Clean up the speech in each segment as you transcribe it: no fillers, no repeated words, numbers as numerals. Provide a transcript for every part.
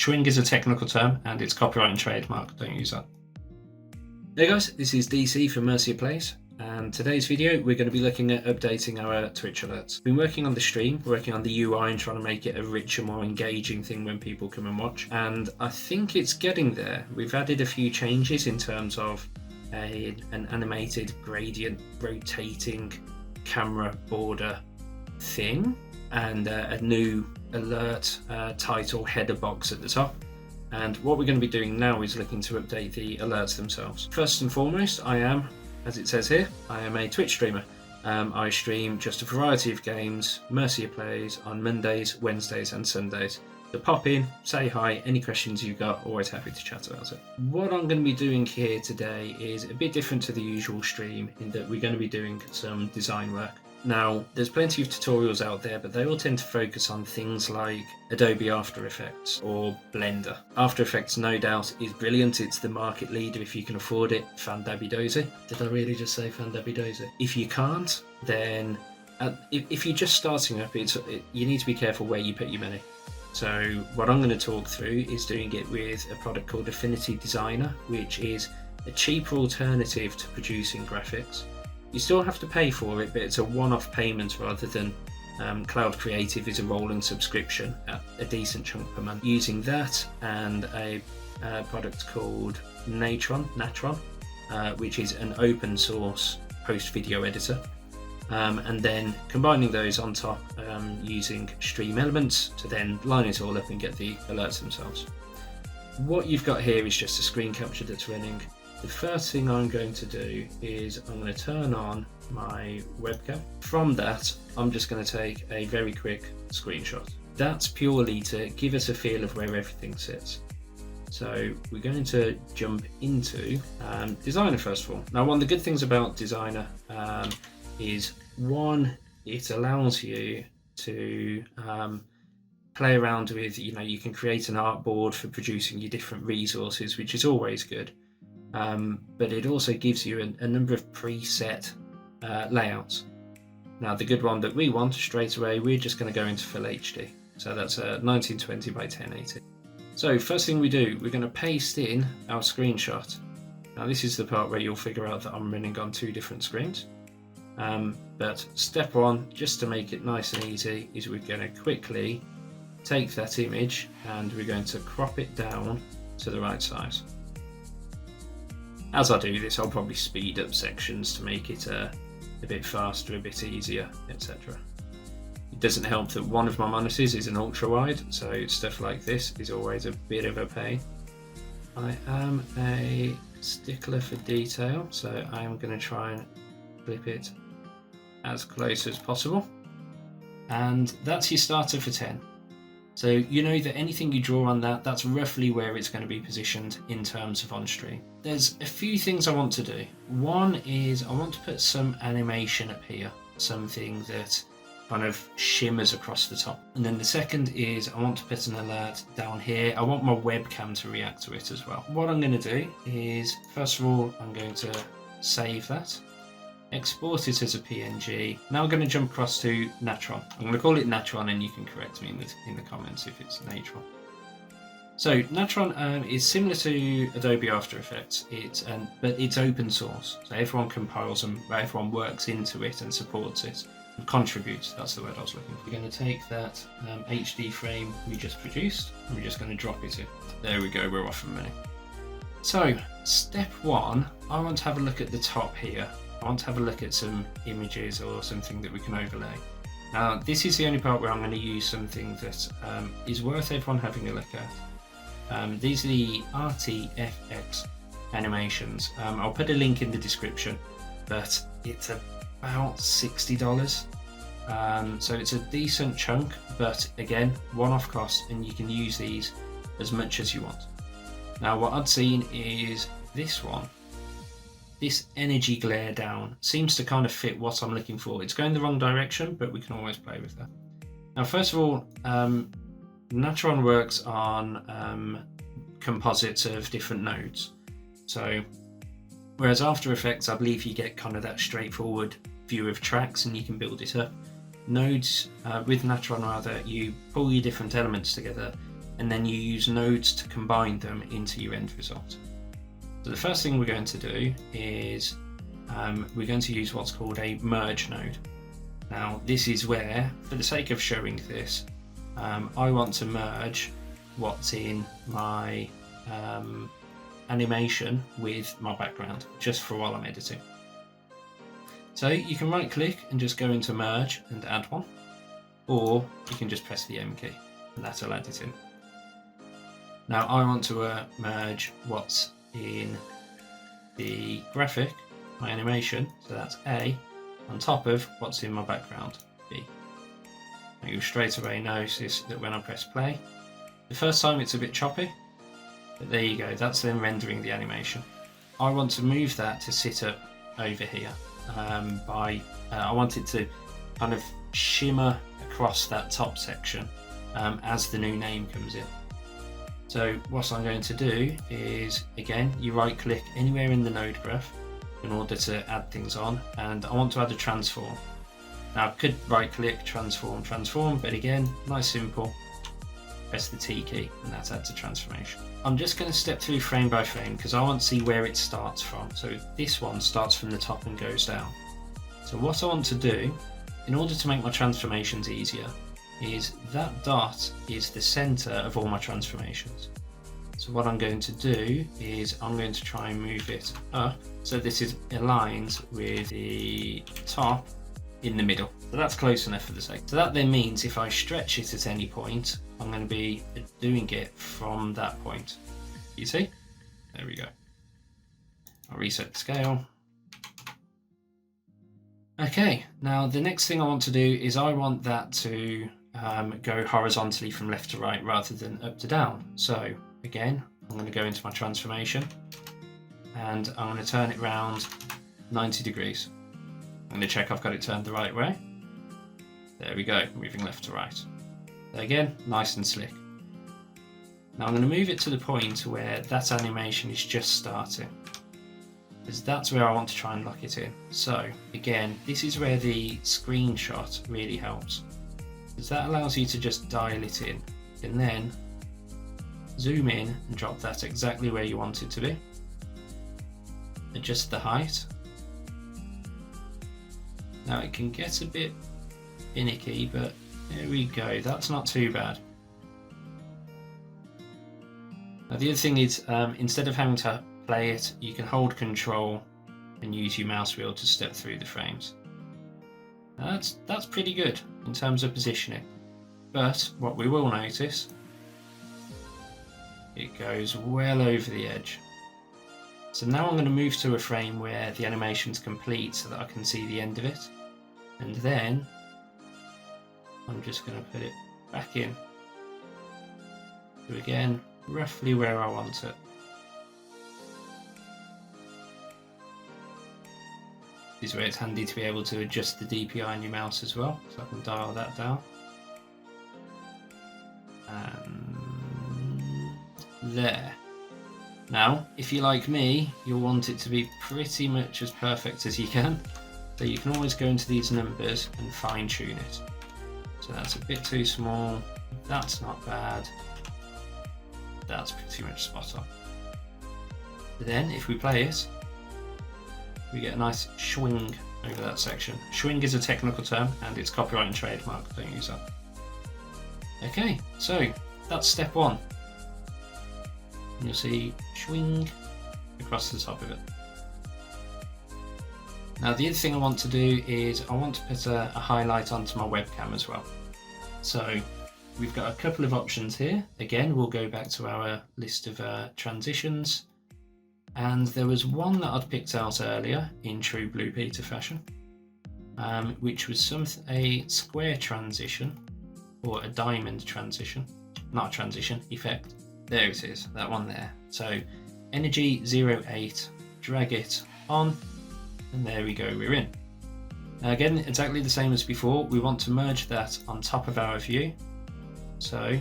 Swing is a technical term and it's copyright and trademark, don't use that. Hey guys, this is DC from Mercia Plays, and today's video we're going to be looking at updating our Twitch alerts. Been working on the stream, working on the UI and trying to make it a richer, more engaging thing when people come and watch, and I think it's getting there. We've added a few changes in terms of an animated gradient rotating camera border thing, and a new alert title header box at the top. And what we're going to be doing now is looking to update the alerts themselves. First and foremost, I am, as it says here, I am a Twitch streamer. I stream just a variety of games, Mercia Plays, on Mondays, Wednesdays and Sundays. So pop in, say hi, any questions you've got, always happy to chat about it. What I'm going to be doing here today is a bit different to the usual stream in that we're going to be doing some design work. Now, there's plenty of tutorials out there, but they all tend to focus on things like Adobe After Effects or Blender. After Effects, no doubt, is brilliant. It's the market leader if you can afford it. Fandabidozi. Did I really just say Fandabidozi? If you can't, then if you're just starting up, you need to be careful where you put your money. So what I'm going to talk through is doing it with a product called Affinity Designer, which is a cheaper alternative to producing graphics. You still have to pay for it, but it's a one-off payment rather than Cloud Creative is a rolling subscription at a decent chunk per month. Using that and a product called Natron, which is an open source post-video editor. And then combining those on top using Stream Elements to then line it all up and get the alerts themselves. What you've got here is just a screen capture that's running. The first thing I'm going to do is I'm going to turn on my webcam. From that, I'm just going to take a very quick screenshot. That's purely to give us a feel of where everything sits. So we're going to jump into Designer first of all. Now, one of the good things about Designer is one, it allows you to play around with, you can create an artboard for producing your different resources, which is always good. But it also gives you a number of preset layouts. Now, the good one that we want straight away, we're just going to go into full HD. So that's 1920 by 1080. So first thing we do, we're going to paste in our screenshot. Now, this is the part where you'll figure out that I'm running on two different screens. But step one, just to make it nice and easy, is we're going to quickly take that image and we're going to crop it down to the right size. As I do this, I'll probably speed up sections to make it a bit faster, a bit easier, etc. It doesn't help that one of my monitors is an ultra wide, so stuff like this is always a bit of a pain. I am a stickler for detail, so I am going to try and clip it as close as possible. And that's your starter for 10. So you know that anything you draw on that's roughly where it's going to be positioned in terms of on stream. There's a few things I want to do. One is I want to put some animation up here, something that kind of shimmers across the top. And then the second is I want to put an alert down here. I want my webcam to react to it as well. What I'm going to do is, first of all, I'm going to save that. Export it as a PNG. Now I'm going to jump across to Natron. I'm going to call it Natron and you can correct me in the comments if it's Natron. So Natron is similar to Adobe After Effects, but it's open source. So everyone compiles them, everyone works into it and supports it and contributes. That's the word I was looking for. We're going to take that HD frame we just produced and we're just going to drop it in. There we go, we're off and running. So step one, I want to have a look at the top here. I want to have a look at some images or something that we can overlay. Now, this is the only part where I'm going to use something that is worth everyone having a look at. These are the RTFX animations. I'll put a link in the description, but it's about $60. So it's a decent chunk, but again, one-off cost, and you can use these as much as you want. Now, what I'd seen is this one. This energy glare down seems to kind of fit what I'm looking for. It's going the wrong direction, but we can always play with that. Now, first of all, Natron works on composites of different nodes. So, whereas After Effects, I believe you get kind of that straightforward view of tracks and you can build it up. Nodes, with Natron rather, you pull your different elements together and then you use nodes to combine them into your end result. So the first thing we're going to do is we're going to use what's called a merge node. Now this is where, for the sake of showing this, I want to merge what's in my animation with my background, just for while I'm editing. So you can right click and just go into merge and add one, or you can just press the M key and that'll add it in. Now I want to merge what's in the graphic, my animation, so that's A, on top of what's in my background, B. Now you'll straight away notice that when I press play, the first time it's a bit choppy, but there you go, that's then rendering the animation. I want to move that to sit up over here. I want it to kind of shimmer across that top section as the new name comes in. So what I'm going to do is, again, you right click anywhere in the node graph in order to add things on, and I want to add a transform. Now I could right click, transform, but again, nice simple, press the T key and that adds a transformation. I'm just going to step through frame by frame because I want to see where it starts from. So this one starts from the top and goes down. So what I want to do, in order to make my transformations easier, is that dot is the center of all my transformations. So what I'm going to do is I'm going to try and move it up so this is aligned with the top in the middle. So that's close enough for the sake. So that then means if I stretch it at any point, I'm going to be doing it from that point. You see? There we go. I'll reset the scale. Okay, now the next thing I want to do is I want that to go horizontally from left to right rather than up to down. So again, I'm going to go into my transformation and I'm going to turn it around 90 degrees. I'm going to check I've got it turned the right way. There we go, moving left to right. So again, nice and slick. Now I'm going to move it to the point where that animation is just starting, because that's where I want to try and lock it in. So again, this is where the screenshot really helps, because that allows you to just dial it in and then zoom in and drop that exactly where you want it to be. Adjust the height. Now it can get a bit finicky, but there we go, that's not too bad. Now the other thing is, instead of having to play it, you can hold control and use your mouse wheel to step through the frames. Now that's pretty good in terms of positioning, but what we will notice, it goes well over the edge. So now I'm going to move to a frame where the animation's complete so that I can see the end of it, and then I'm just going to put it back in to, again, roughly where I want it. This is where it's handy to be able to adjust the DPI on your mouse as well, so I can dial that down. And there. Now, if you're like me, you'll want it to be pretty much as perfect as you can, so you can always go into these numbers and fine tune it. So that's a bit too small, that's not bad, that's pretty much spot on. But then if we play it, we get a nice swing over that section. Swing is a technical term and it's copyright and trademark, don't use that. Okay, so that's step one. And you'll see swing across the top of it. Now the other thing I want to do is I want to put a highlight onto my webcam as well. So we've got a couple of options here. Again, we'll go back to our list of transitions. And there was one that I'd picked out earlier in true Blue Peter fashion, which was a square transition or a diamond transition, not a transition, effect. There it is, that one there. So energy 08, drag it on, and there we go, we're in. Now again, exactly the same as before, we want to merge that on top of our view. So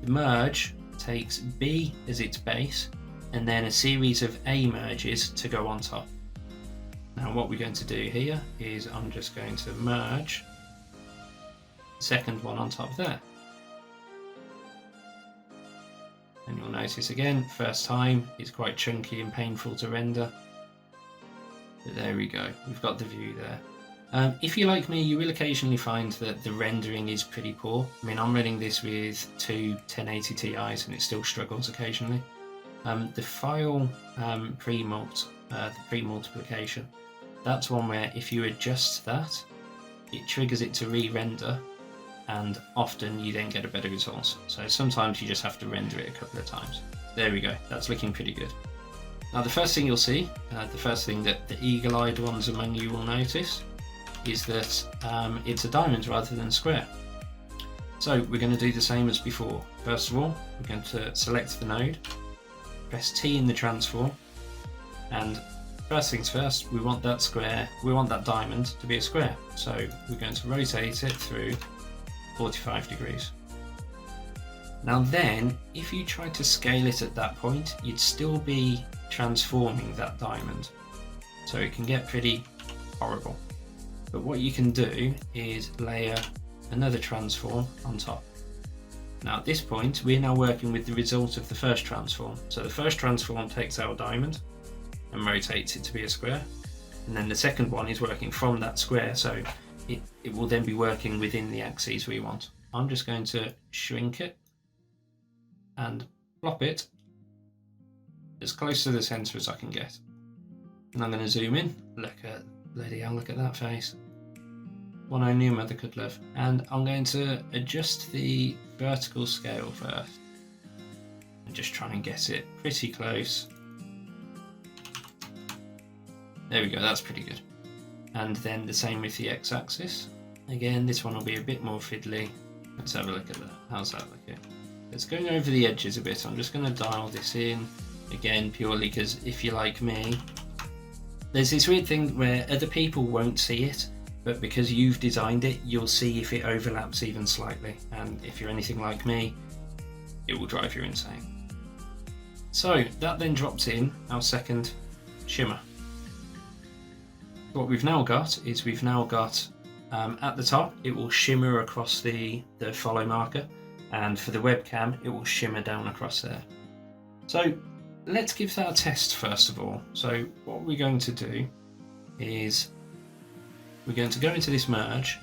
the merge takes B as its base, and then a series of A merges to go on top. Now what we're going to do here is I'm just going to merge the second one on top there. And you'll notice again, first time, it's quite chunky and painful to render. But there we go, we've got the view there. If you're like me, you will occasionally find that the rendering is pretty poor. I mean, I'm running this with two 1080 Ti's and it still struggles occasionally. The file pre-multiplication, that's one where if you adjust that, it triggers it to re-render, and often you then get a better result. So sometimes you just have to render it a couple of times. There we go, that's looking pretty good. Now the first thing you'll see, the first thing that the eagle-eyed ones among you will notice, is that it's a diamond rather than a square. So we're going to do the same as before. First of all, we're going to select the node, press T in the transform, and first things first, we want that diamond to be a square. So we're going to rotate it through 45 degrees. Now then, if you try to scale it at that point, you'd still be transforming that diamond. So it can get pretty horrible. But what you can do is layer another transform on top. Now at this point, we're now working with the result of the first transform. So the first transform takes our diamond and rotates it to be a square. And then the second one is working from that square, so it will then be working within the axes we want. I'm just going to shrink it and plop it as close to the center as I can get. And I'm going to zoom in. Look at that face. One only a mother could love. And I'm going to adjust the vertical scale first and just try and get it pretty close. There we go, that's pretty good. And then the same with the x-axis. Again, this one will be a bit more fiddly. Let's have a look at that. How's that looking? It's going over the edges a bit. I'm just going to dial this in again, purely because if you're like me, there's this weird thing where other people won't see it, but because you've designed it, you'll see if it overlaps even slightly. And if you're anything like me, it will drive you insane. So that then drops in our second shimmer. What we've now got is at the top, it will shimmer across the follow marker, and for the webcam, it will shimmer down across there. So let's give that a test first of all. So what we're going to do is we're going to go into this merge,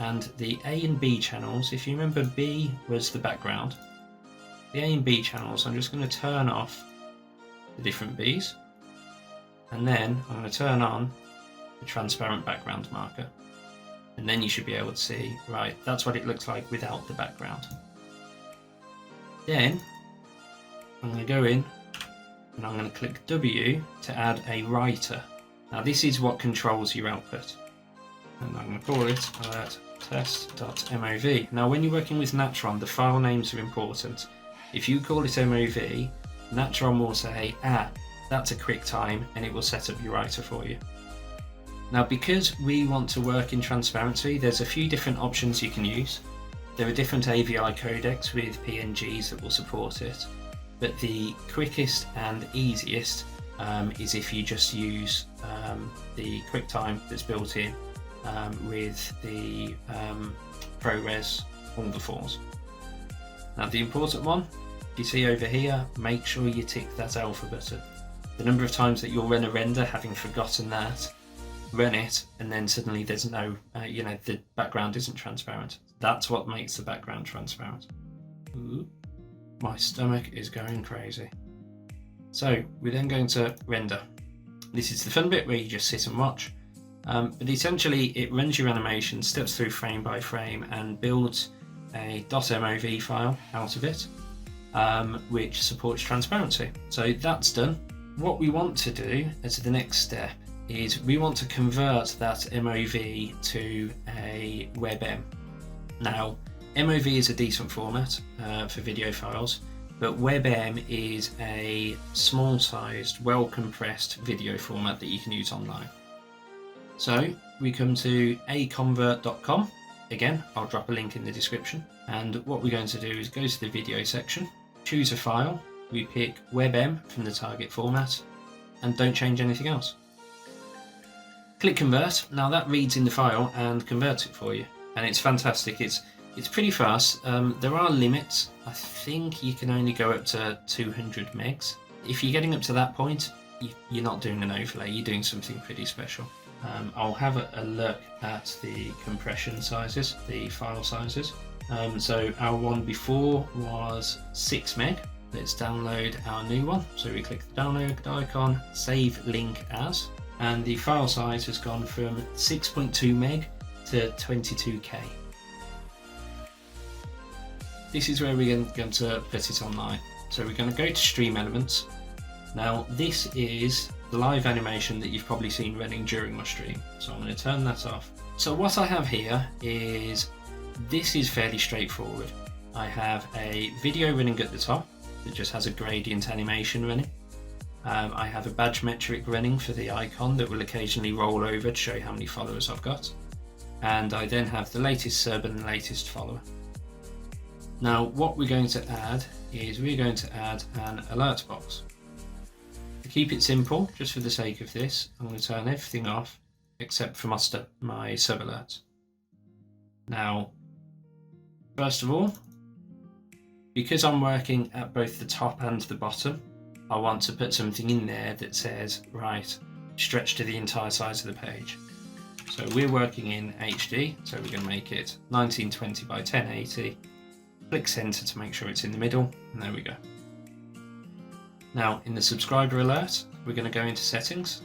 and the A and B channels, if you remember B was the background, the A and B channels, I'm just going to turn off the different Bs, and then I'm going to turn on the transparent background marker, and then you should be able to see, right, that's what it looks like without the background. Then I'm going to go in and I'm going to click W to add a writer. Now this is what controls your output, and I'm going to call it test.mov. Now when you're working with Natron, the file names are important. If you call it MOV, Natron will say, that's a QuickTime, and it will set up your writer for you. Now because we want to work in transparency, there's a few different options you can use. There are different AVI codecs with PNGs that will support it, but the quickest and easiest is if you just use the QuickTime that's built in with the ProRes All the Fours. Now the important one, you see over here, make sure you tick that alpha button. The number of times that you'll run a render having forgotten that, run it, and then suddenly there's no, the background isn't transparent. That's what makes the background transparent. Ooh, my stomach is going crazy. So we're then going to render. This is the fun bit where you just sit and watch. But essentially it runs your animation, steps through frame by frame, and builds a .mov file out of it, which supports transparency. So that's done. What we want to do as the next step is we want to convert that MOV to a WebM. Now, MOV is a decent format for video files, but WebM is a small-sized, well-compressed video format that you can use online. So we come to aconvert.com. Again, I'll drop a link in the description. And what we're going to do is go to the video section, choose a file, we pick WebM from the target format, and don't change anything else. Click convert. Now that reads in the file and converts it for you, and it's fantastic. It's pretty fast. There are limits. I think you can only go up to 200 megs. If you're getting up to that point, you're not doing an overlay, you're doing something pretty special. I'll have a look at the compression sizes, the file sizes. So our one before was 6 meg. Let's download our new one. So we click the download icon, save link as, and the file size has gone from 6.2 meg to 22k. This is where we're going to put it online. So we're going to go to Stream Elements. Now this is the live animation that you've probably seen running during my stream. So I'm going to turn that off. So what I have here is, this is fairly straightforward. I have a video running at the top that just has a gradient animation running. I have a badge metric running for the icon that will occasionally roll over to show how many followers I've got. And I then have the latest sub and the latest follower. Now what we're going to add is we're going to add an alert box. To keep it simple, just for the sake of this, I'm going to turn everything off except for my sub alerts. Now, first of all, because I'm working at both the top and the bottom, I want to put something in there that says, right, stretch to the entire size of the page. So we're working in HD, so we're going to make it 1920 by 1080. Click center to make sure it's in the middle, and there we go. Now in the subscriber alert, we're going to go into settings.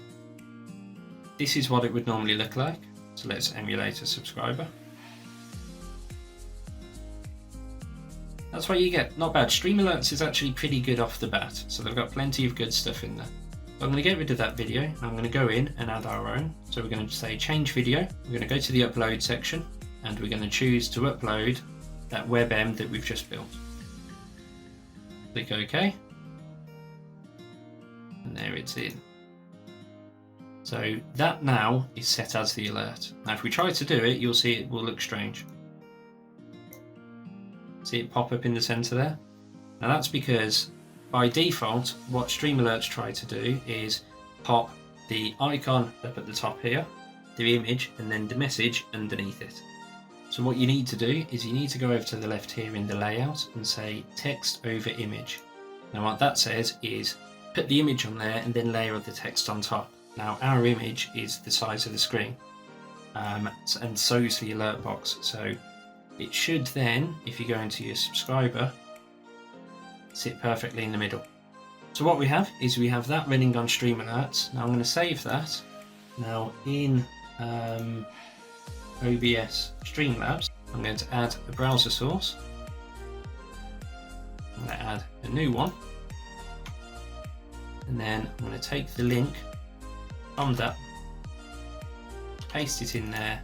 This is what it would normally look like. So let's emulate a subscriber. That's what you get. Not bad. Stream Alerts is actually pretty good off the bat, so they've got plenty of good stuff in there. So I'm going to get rid of that video. I'm going to go in and add our own. So we're going to say change video. We're going to go to the upload section, and we're going to choose to upload that WebM that we've just built. Click OK, and there it's in. So that now is set as the alert. Now if we try to do it, you'll see it will look strange. See it pop up in the center there? Now that's because by default what Stream Alerts try to do is pop the icon up at the top here, the image, and then the message underneath it. So what you need to do is you need to go over to the left here in the layout and say text over image. Now what that says is put the image on there and then layer the text on top. Now our image is the size of the screen, and so is the alert box. So it should then, if you go into your subscriber, sit perfectly in the middle. So what we have is we have that running on Stream Alerts. Now I'm going to save that. Now in OBS Streamlabs, I'm going to add a browser source. I'm going to add a new one, and then I'm going to take the link from that, paste it in there,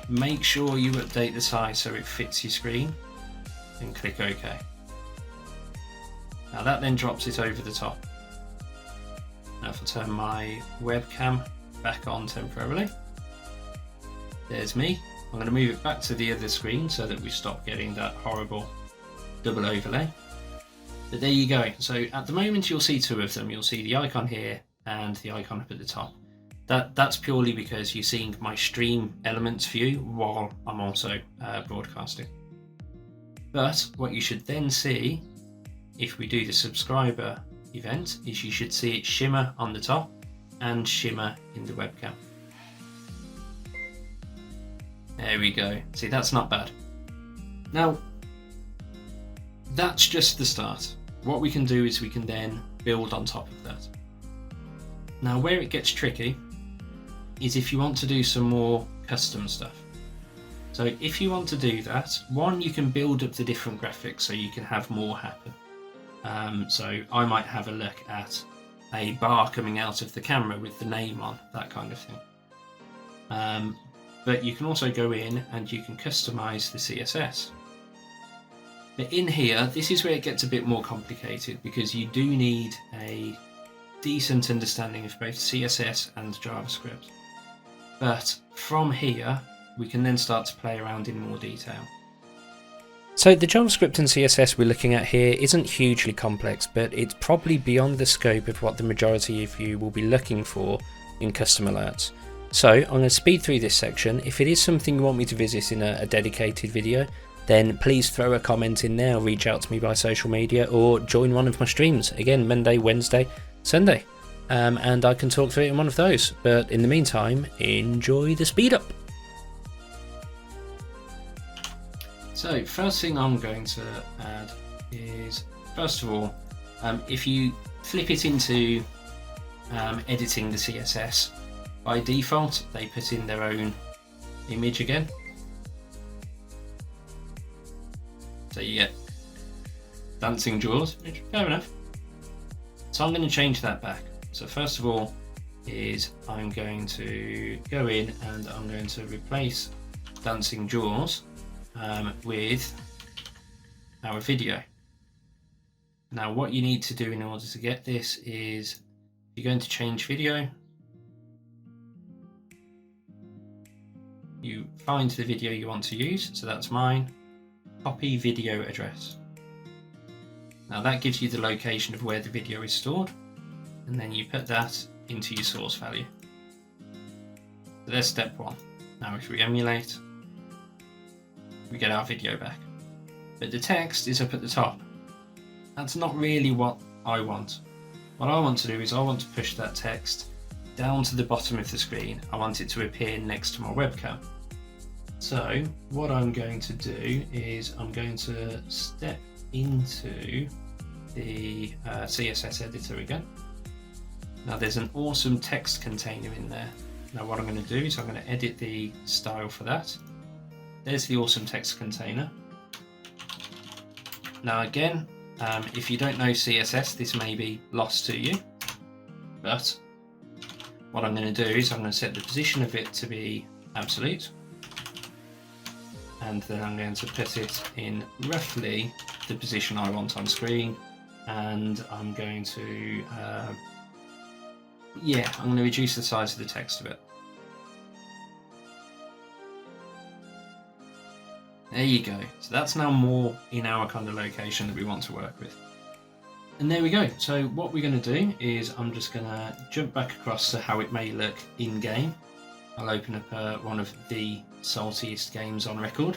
make sure you update the size so it fits your screen, and click OK. Now that then drops it over the top. Now if I turn my webcam back on temporarily, there's me. I'm going to move it back to the other screen so that we stop getting that horrible double overlay. But there you go. So at the moment you'll see two of them. You'll see the icon here and the icon up at the top. That's purely because you're seeing my stream elements view while I'm also broadcasting. But what you should then see, if we do the subscriber event, is you should see it shimmer on the top and shimmer in the webcam. There we go. See, that's not bad. Now, that's just the start. What we can do is we can then build on top of that. Now, where it gets tricky is if you want to do some more custom stuff. So if you want to do that, one, you can build up the different graphics so you can have more happen. So I might have a look at a bar coming out of the camera with the name on, that kind of thing. But you can also go in and you can customize the CSS. But in here, this is where it gets a bit more complicated because you do need a decent understanding of both CSS and JavaScript. But from here, we can then start to play around in more detail. So the JavaScript and CSS we're looking at here isn't hugely complex, but it's probably beyond the scope of what the majority of you will be looking for in custom alerts. So I'm going to speed through this section. If it is something you want me to visit in a dedicated video, then please throw a comment in there, reach out to me by social media, or join one of my streams. Again, Monday, Wednesday, Sunday. And I can talk through it in one of those. But in the meantime, enjoy the speed up. So first thing I'm going to add is, first of all, if you flip it into editing the CSS, by default they put in their own image again. So you get dancing jaws, which fair enough. So I'm going to change that back. So first of all is I'm going to go in and I'm going to replace dancing jaws with our video. Now what you need to do in order to get this is you're going to change video, you find the video you want to use, so that's mine, copy video address. Now that gives you the location of where the video is stored, and then you put that into your source value. So there's step one. Now if we emulate, we get our video back. But the text is up at the top. That's not really what I want. What I want to do is I want to push that text down to the bottom of the screen. I want it to appear next to my webcam. So what I'm going to do is I'm going to step into the CSS editor again. Now there's an awesome text container in there. Now what I'm going to do is I'm going to edit the style for that. There's the awesome text container. Now again, if you don't know CSS, this may be lost to you, but what I'm going to do is I'm going to set the position of it to be absolute, and then I'm going to put it in roughly the position I want on screen, and I'm going to I'm going to reduce the size of the text a bit. There you go. So that's now more in our kind of location that we want to work with. And there we go. So what we're going to do is I'm just going to jump back across to how it may look in game. I'll open up one of the saltiest games on record.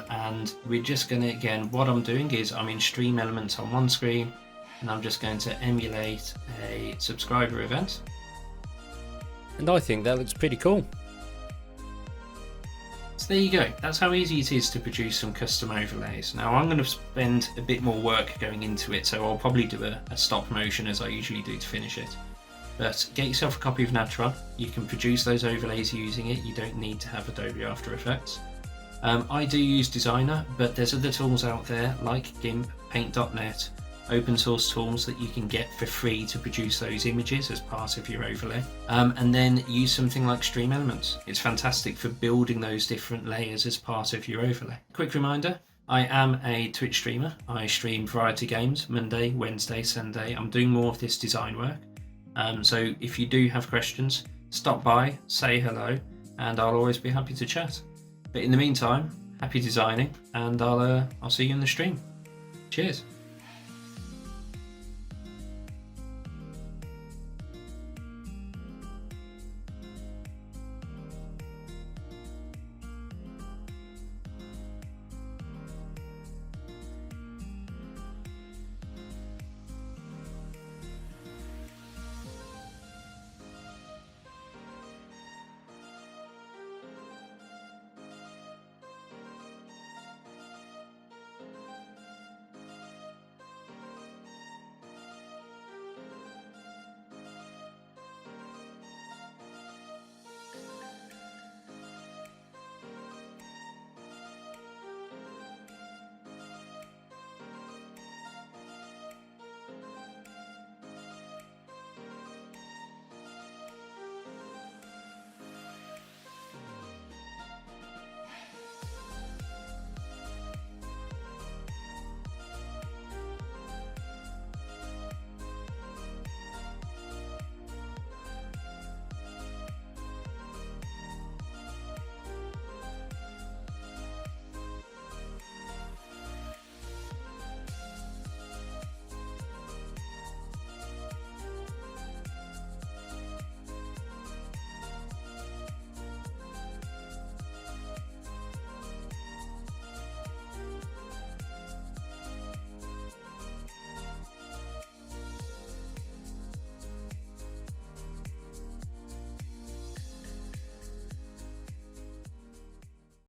And we're just going to, again, what I'm doing is I'm in stream elements on one screen, and I'm just going to emulate a subscriber event. And I think that looks pretty cool. So there you go, that's how easy it is to produce some custom overlays. Now I'm going to spend a bit more work going into it, so I'll probably do a stop motion as I usually do to finish it. But get yourself a copy of Natron, you can produce those overlays using it, you don't need to have Adobe After Effects. I do use Designer, but there's other tools out there like GIMP, Paint.net, open source tools that you can get for free to produce those images as part of your overlay. And then use something like Stream Elements. It's fantastic for building those different layers as part of your overlay. Quick reminder, I am a Twitch streamer. I stream variety games Monday, Wednesday, Sunday. I'm doing more of this design work. So if you do have questions, stop by, say hello, and I'll always be happy to chat. But in the meantime, happy designing, and I'll see you in the stream. Cheers.